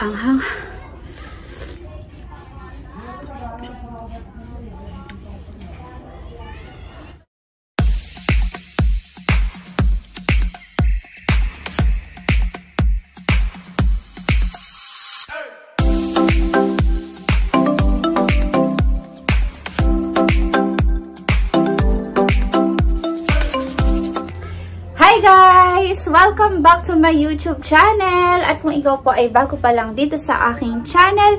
Anghang. Hi guys! Welcome back to my YouTube channel. At kung ikaw po ay bago pa lang dito sa aking channel,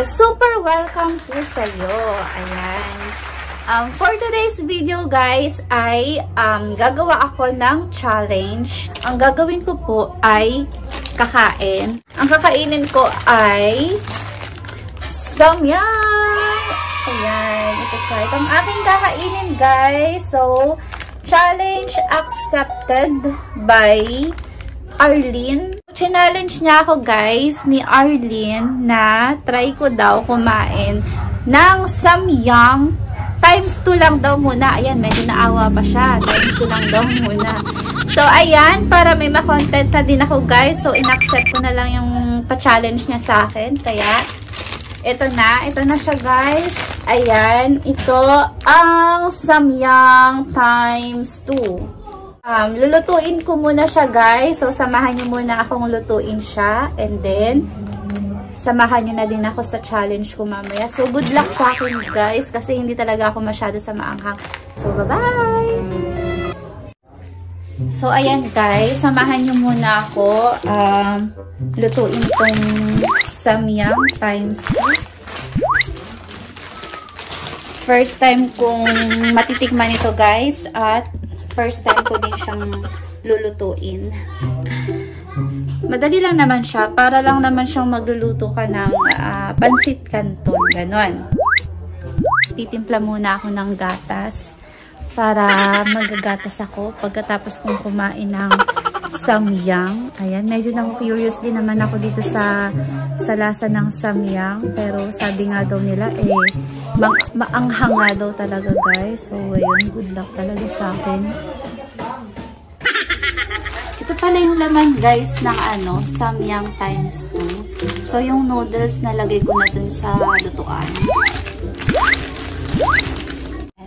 super welcome po sa iyo. Ayan. For today's video guys ay gagawa ako ng challenge. Ang gagawin ko po ay kakain. Ang kakainin ko ay samyang. Ayan. Ito siya. Ito ang aking kakainin guys. So, challenge accepted by Arlene. Challenge niya ako guys ni Arlene na try ko daw kumain ng samyang times 2 lang daw muna. Ayan, medyo naawa pa siya. Times 2 lang daw muna. So, ayan, para may makontenta din ako guys. So, in-accept ko na lang yung pa-challenge niya sa akin. Kaya, ito na siya guys. Ayan, ito ang samyang times 2. Lulutuin ko muna siya guys. So, samahan niyo muna akong lutuin siya. And then, samahan niyo na din ako sa challenge ko mamaya. So, good luck sa akin guys. Kasi hindi talaga ako masyado sa maanghang. So, bye-bye! So, ayan guys. Samahan niyo muna ako. Lutuin tong samyang times 2. First time kong matitikman ito guys. At first time ko din siyang lulutuin. Madali lang naman siya. Para lang naman siyang magluluto ka ng pansit canton. Ganon. Titimpla muna ako ng gatas. Para magagatas ako pagkatapos kong kumain ng samyang. Ayan, medyo na-curious din naman ako dito sa lasa ng samyang. Pero sabi nga daw nila, maanghang nga daw talaga guys. So, ayun, good luck talaga sa akin. Ito pala yung laman guys ng samyang times 2. So, yung noodles nalagay ko na dun sa lutuan.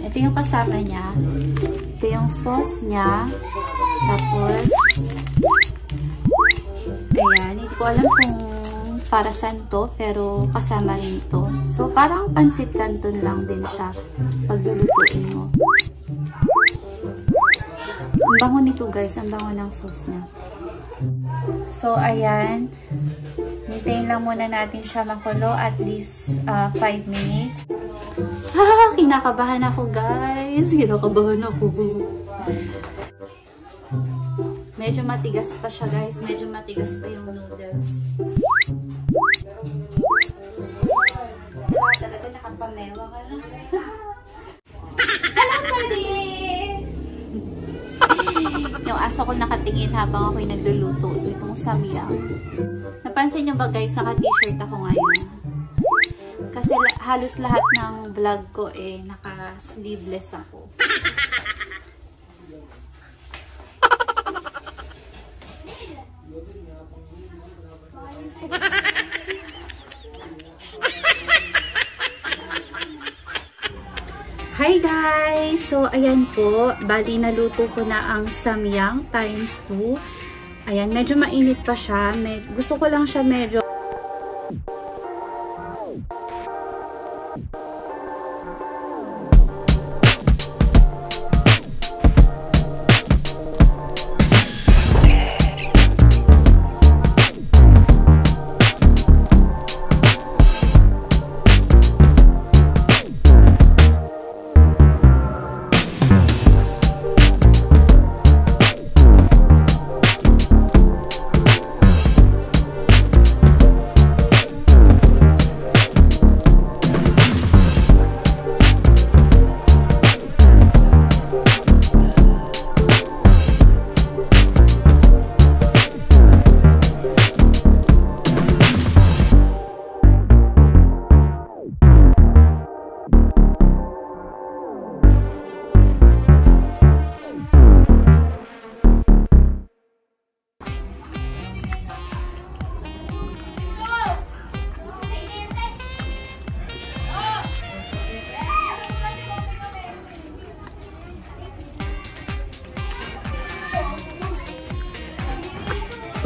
Ito yung kasama niya. Ito yung sauce niya. Tapos, ayan. Hindi ko alam kung para saan to, pero kasama rin to. So, parang pansit canton lang din siya pag lulutuin mo. Ang bango nito guys. Ang bango ng sauce niya. So, ayan. Hintayin lang muna natin siya makulo at least 5 minutes. Kinakabahan ako guys. Kinakabahan ako. Medyo matigas pa siya guys. Medyo matigas pa yung noodles. Talaga nakapamewa ka na. Hello, Sadie! Yung aso ko nakatingin habang ako'y nagluluto itong samyang. Napansin nyo ba guys, naka-t-shirt ako ngayon? Kasi halos lahat ng vlog ko naka-sleeveless ako. Hi guys! So, ayan po. Bali, naluto ko na ang samyang times 2. Ayan, medyo mainit pa siya. Gusto ko lang siya medyo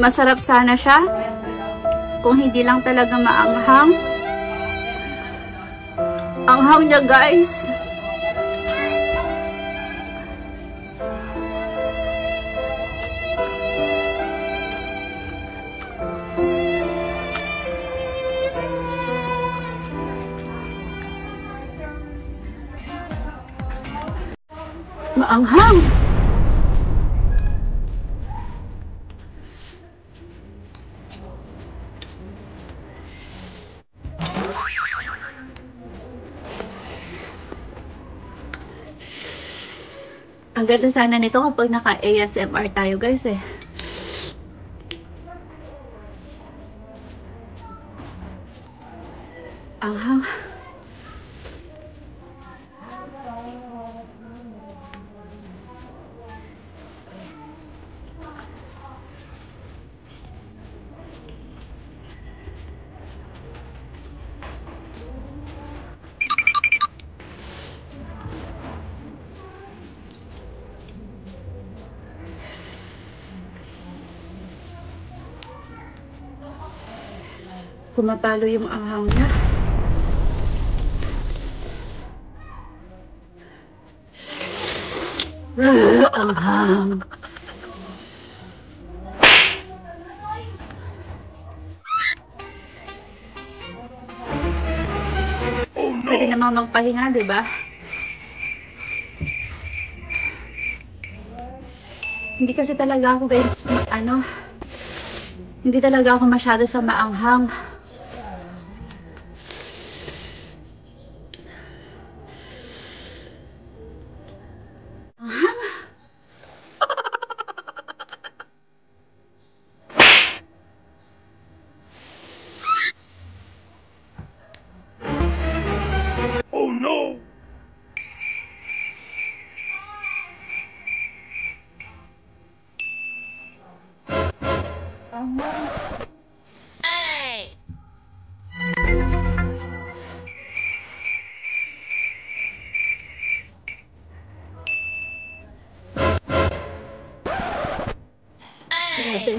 Masarap sana siya kung hindi lang talaga maanghang. Anghang niya, guys. Maanghang. Ang ganda sana nito kapag naka-ASMR tayo, guys, eh. Anghang. Pumapalo yung anghang niya. Anghang. Pwede naman magpahinga, di ba? Hindi kasi talaga ako, guys, hindi talaga ako masyado sa maanghang. Grabe,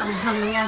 anghang niya.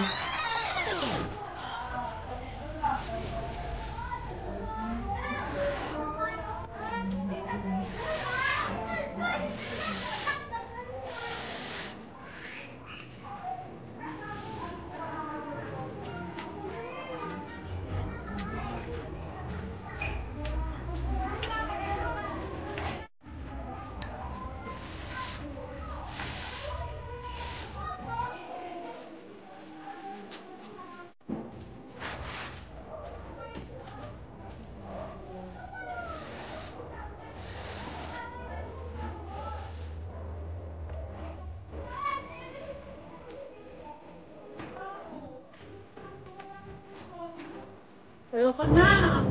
Ayoko na!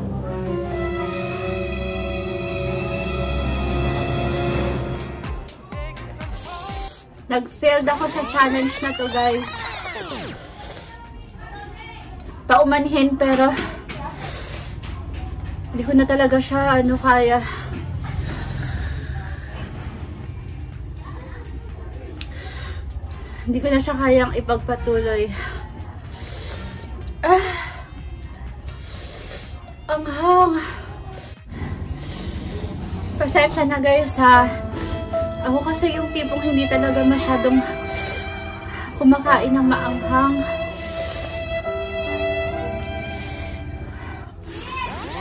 Nag-failed ako sa challenge na to, guys. Paumanhin, pero hindi ko na talaga siya kaya. Hindi ko na siya kayang ipagpatuloy. Anghang. Pasensya na, guys, ha. Ako kasi yung tipong hindi talaga masyadong kumakain ng maanghang.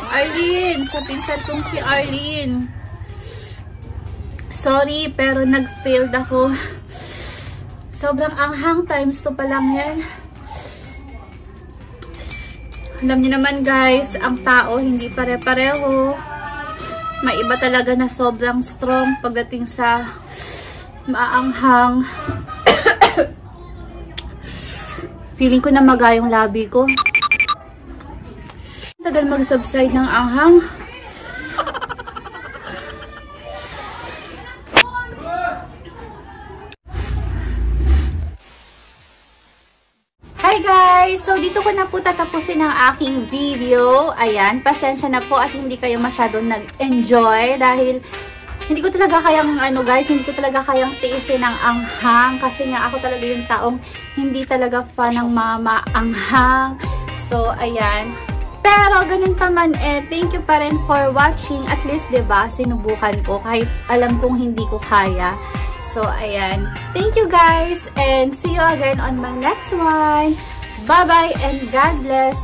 Arlene, sa pinsan kong si Arlene. Sorry, pero nag-failed ako. Sobrang anghang, times 2 pa lang yan. Alam niyo naman, guys, ang tao hindi pare-pareho. May iba talaga na sobrang strong pagdating sa maanghang. Feeling ko na maga yung labi ko. Tagal mag-subside ng anghang. Hi guys! So, dito ko na po tatapusin ang aking video. Ayan, pasensya na po at hindi kayo masyadong nag-enjoy dahil hindi ko talaga kayang, guys, hindi ko talaga kayang tiisin ang anghang. Kasi nga, ako talaga yung taong hindi talaga fan ng mga maanghang. So, ayan. Pero, ganun pa man thank you pa rin for watching. At least, diba, sinubukan ko kahit alam kong hindi ko kaya. So, ayan. Thank you, guys. And see you again on my next one. Bye-bye and God bless.